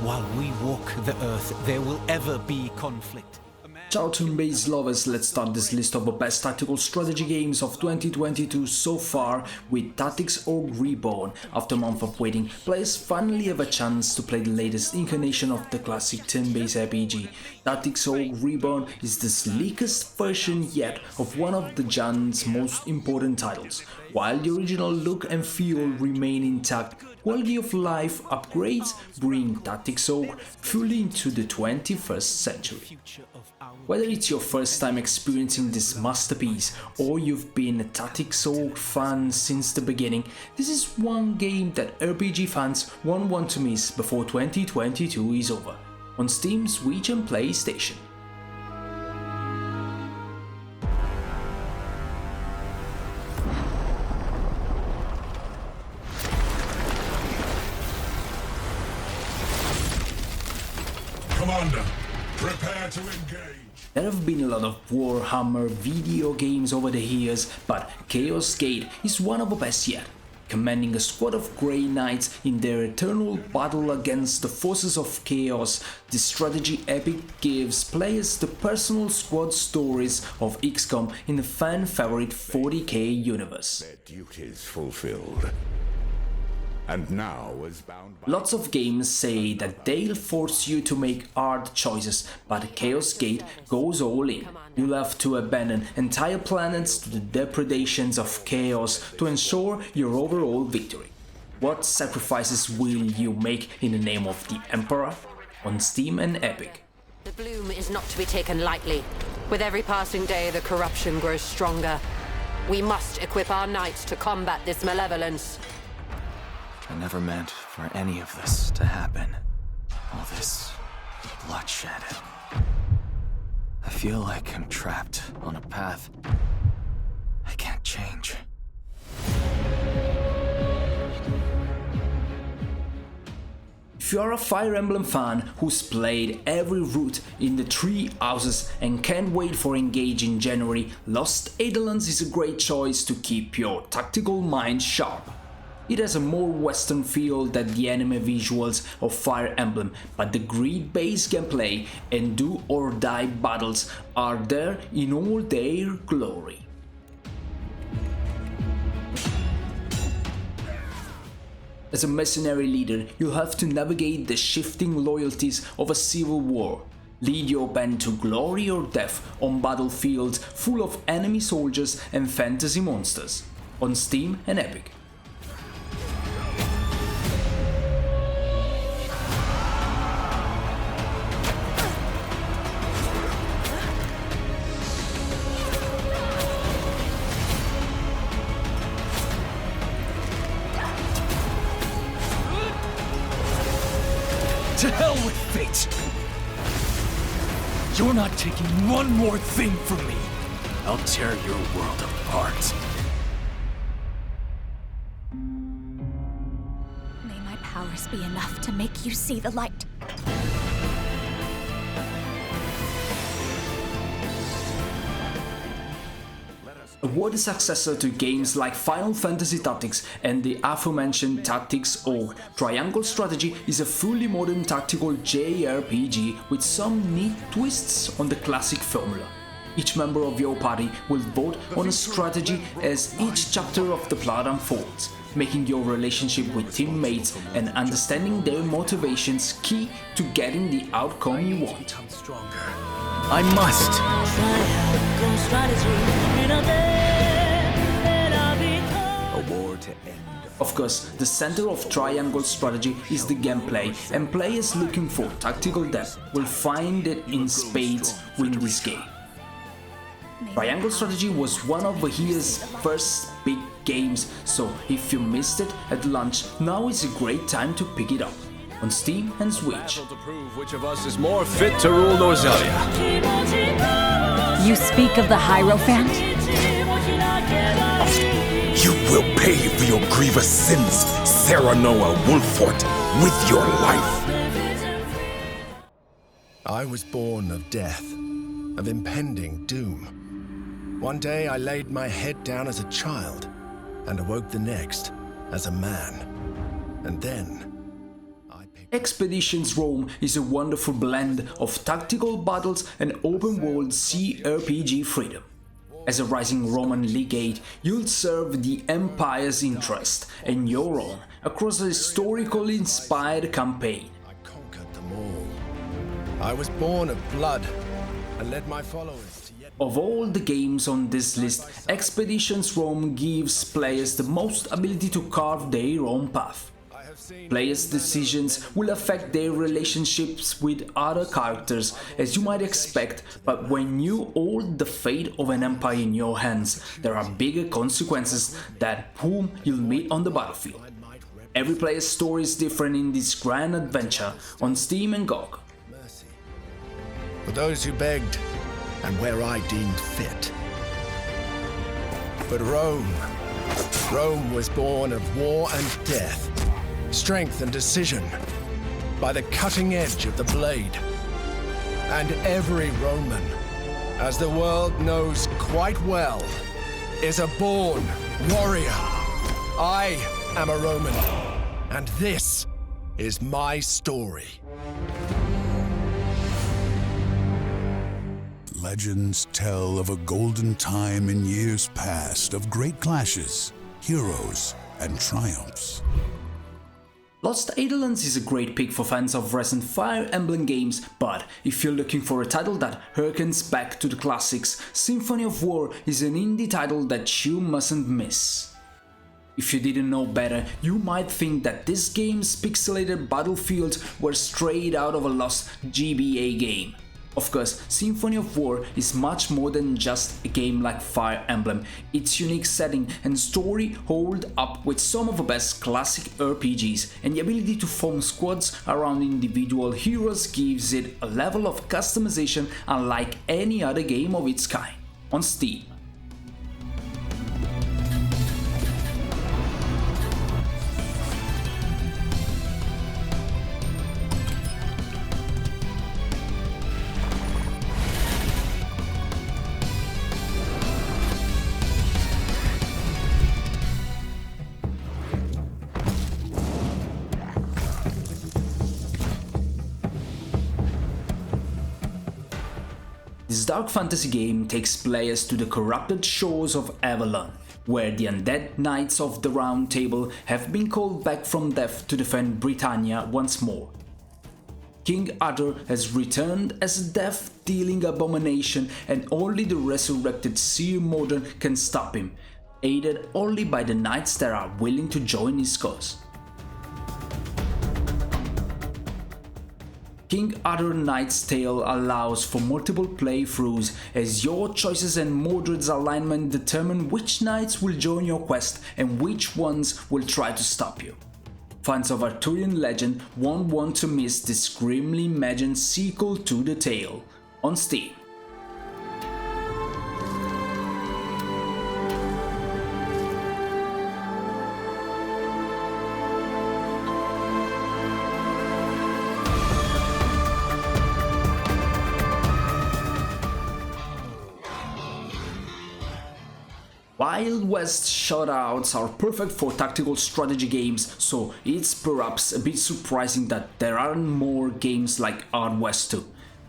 While we walk the earth, there will ever be conflict. Ciao turn-based lovers, let's start this list of the best tactical strategy games of 2022 so far with Tactics Ogre Reborn. After a month of waiting, players finally have a chance to play the latest incarnation of the classic turn-based RPG. Tactics Ogre Reborn is the sleekest version yet of one of the genre's most important titles. While the original look and feel remain intact, quality of life upgrades bring Tactics Ogre fully into the 21st century. Whether it's your first time experiencing this masterpiece or you've been a Tactics Ogre fan since the beginning, this is one game that RPG fans won't want to miss before 2022 is over, on Steam, Switch and PlayStation. Commander, prepare to engage. There have been a lot of Warhammer video games over the years, but Chaos Gate is one of the best yet. Commanding a squad of Grey Knights in their eternal battle against the forces of chaos, this strategy epic gives players the personal squad stories of XCOM in the fan-favorite 40k universe. Their duties fulfilled. And now is bound by... Lots of games say that they'll force you to make hard choices, but Chaos Gate goes all in. You'll have to abandon entire planets to the depredations of chaos to ensure your overall victory. What sacrifices will you make in the name of the Emperor? On Steam and Epic. The bloom is not to be taken lightly. With every passing day, the corruption grows stronger. We must equip our knights to combat this malevolence. I never meant for any of this to happen. All this bloodshed. I feel like I'm trapped on a path I can't change. If you are a Fire Emblem fan who's played every route in the 3 houses and can't wait for Engage in January, Lost Eidolons is a great choice to keep your tactical mind sharp. It has a more western feel than the anime visuals of Fire Emblem, but the grid-based gameplay and do-or-die battles are there in all their glory. As a mercenary leader, you'll have to navigate the shifting loyalties of a civil war. Lead your band to glory or death on battlefields full of enemy soldiers and fantasy monsters. On Steam and Epic. To hell with fate! You're not taking one more thing from me! I'll tear your world apart. May my powers be enough to make you see the light. Awarded successor to games like Final Fantasy Tactics and the aforementioned Tactics Ogre, Triangle Strategy is a fully modern tactical JRPG with some neat twists on the classic formula. Each member of your party will vote on a strategy as each chapter of the plot unfolds, making your relationship with teammates and understanding their motivations key to getting the outcome you want. I must! A war to end. Of course, the center of Triangle Strategy is the gameplay, and players looking for tactical depth will find it in spades with this game. Triangle Strategy was one of the year's first big games, so if you missed it at launch, now is a great time to pick it up. On Steam and Switch. To prove which of us is more fit to rule Norzelia. You speak of the Hierophant? You will pay for your grievous sins, Serenoa Wolfort, with your life. I was born of death, of impending doom. One day I laid my head down as a child, and awoke the next as a man. And then Expeditions Rome is a wonderful blend of tactical battles and open-world CRPG freedom. As a rising Roman legate, you'll serve the Empire's interest and your own across a historically inspired campaign. I conquered them all. I was born of blood and led my followers to yet... Of all the games on this list, Expeditions Rome gives players the most ability to carve their own path. Players' decisions will affect their relationships with other characters, as you might expect, but when you hold the fate of an empire in your hands, there are bigger consequences than whom you'll meet on the battlefield. Every player's story is different in this grand adventure on Steam and GOG. For those who begged, and where I deemed fit. But Rome was born of war and death. Strength and decision, by the cutting edge of the blade. And every Roman, as the world knows quite well, is a born warrior. I am a Roman, and this is my story. Legends tell of a golden time in years past of great clashes, heroes, and triumphs. Lost Eidolons is a great pick for fans of recent Fire Emblem games, but if you're looking for a title that harkens back to the classics, Symphony of War is an indie title that you mustn't miss. If you didn't know better, you might think that this game's pixelated battlefields were straight out of a lost GBA game. Of course, Symphony of War is much more than just a game like Fire Emblem. Its unique setting and story hold up with some of the best classic RPGs, and the ability to form squads around individual heroes gives it a level of customization unlike any other game of its kind. On Steam. This dark fantasy game takes players to the corrupted shores of Avalon, where the undead Knights of the Round Table have been called back from death to defend Britannia once more. King Arthur has returned as a death-dealing abomination, and only the resurrected Sir Mordred can stop him, aided only by the knights that are willing to join his cause. King Arthur Knight's Tale allows for multiple playthroughs, as your choices and Mordred's alignment determine which knights will join your quest and which ones will try to stop you. Fans of Arthurian legend won't want to miss this grimly imagined sequel to the tale. On Steam. Wild West shoutouts are perfect for tactical strategy games, so it's perhaps a bit surprising that there aren't more games like Wild West 2.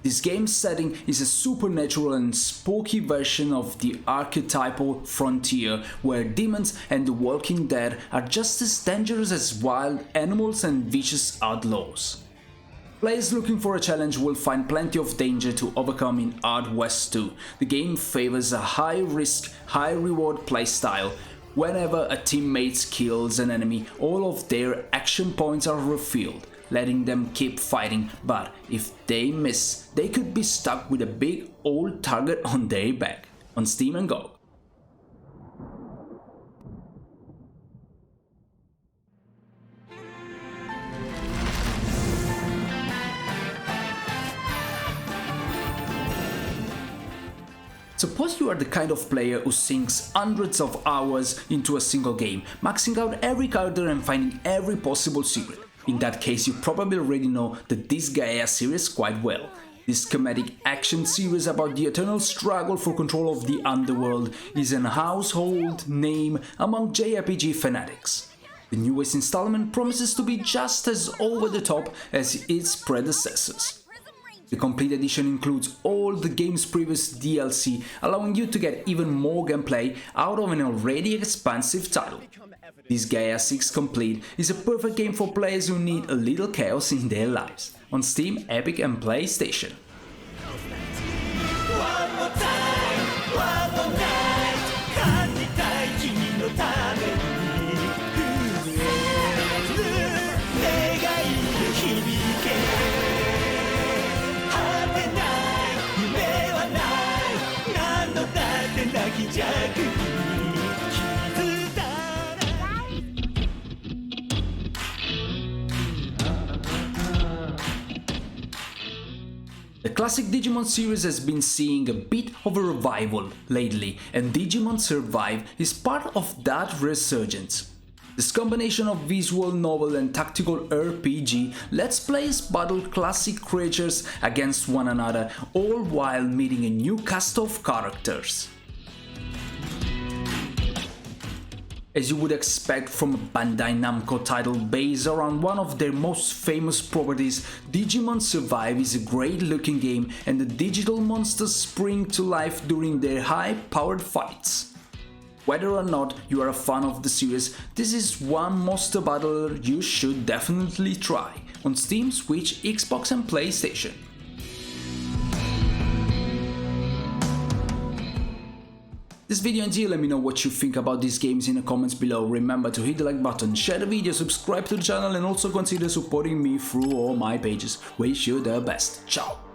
This game's setting is a supernatural and spooky version of the archetypal frontier, where demons and the Walking Dead are just as dangerous as wild animals and vicious outlaws. Players looking for a challenge will find plenty of danger to overcome in Wild West 2. The game favors a high-risk, high-reward playstyle. Whenever a teammate kills an enemy, all of their action points are refilled, letting them keep fighting, but if they miss, they could be stuck with a big old target on their back. On Steam and GOG. Suppose you are the kind of player who sinks hundreds of hours into a single game, maxing out every character and finding every possible secret. In that case, you probably already know the Disgaea series quite well. This comedic action series about the eternal struggle for control of the underworld is an household name among JRPG fanatics. The newest installment promises to be just as over the top as its predecessors. The complete edition includes all the game's previous DLC, allowing you to get even more gameplay out of an already expansive title. Disgaea 6 Complete is a perfect game for players who need a little chaos in their lives, on Steam, Epic and PlayStation. The classic Digimon series has been seeing a bit of a revival lately, and Digimon Survive is part of that resurgence. This combination of visual novel and tactical RPG lets players battle classic creatures against one another, all while meeting a new cast of characters. As you would expect from a Bandai Namco title based around one of their most famous properties, Digimon Survive is a great looking game and the digital monsters spring to life during their high-powered fights. Whether or not you are a fan of the series, this is one monster battler you should definitely try on Steam, Switch, Xbox and PlayStation. This video ends here. Let me know what you think about these games in the comments below. Remember to hit the like button, share the video, subscribe to the channel and also consider supporting me through all my pages. Wish you the best. Ciao!